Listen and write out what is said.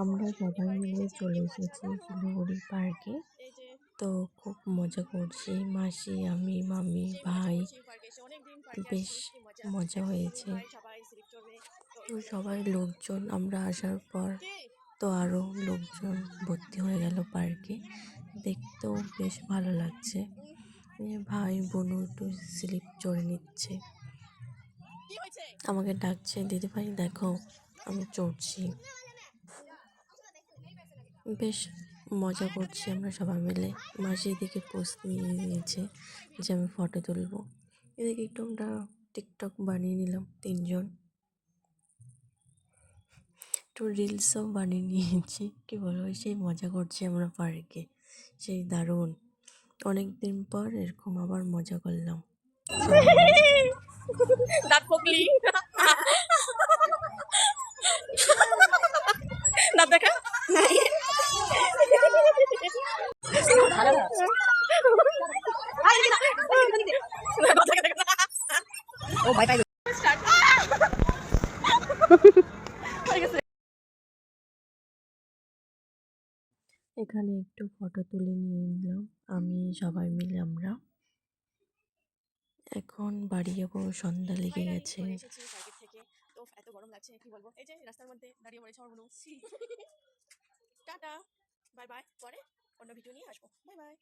আমরা সবাই মিলে চলে এসেছি শিলিগুড়ি পার্কে। তো খুব মজা করছি, মাসি, আমি, মামি, ভাই। বেশ মজা হয়েছে। তো সবাই লোকজন, আমরা আসার পর তো আরও লোকজন ভর্তি হয়ে গেল পার্কে। দেখতেও বেশ ভালো লাগছে। ভাই বোনও একটু স্লিপ চড়ে নিচ্ছে, আমাকে ডাকছে, দিদি ভাই দেখো আমি চড়ছি। বেশ মজা করছি আমরা সবাই মিলে। মাসি এদিকে পোস্ট নিয়ে নিয়েছে যে আমি ফটো তুলবো, এদিকে একটু আমরা টিকটক বানিয়ে নিলাম তিনজন, একটু রিলসও বানিয়ে নিয়েছি। কী বলবো, সেই মজা করছি আমরা পার্কে, সেই দারুণ। অনেক দিন পর এরকম আবার মজা করলাম সবাই মিলে। দাঁত পকলি দাঁত দেখা ও ভাই পাই এখানে একটু ফটো তুলে নিয়ে নিলাম আমি, সবাই মিলে আমরা। এখন বাড়ি যাবো, সন্ধ্যা লেগে গেছে। থেকে তো এত গরম লাগছে কি বলবো, এই যে রাস্তার মধ্যে দাঁড়িয়ে পড়েছে আমার বোন। টাটা, বাই বাই, পরে অন্য ভিডিও নিয়ে আসবো, বাই বাই।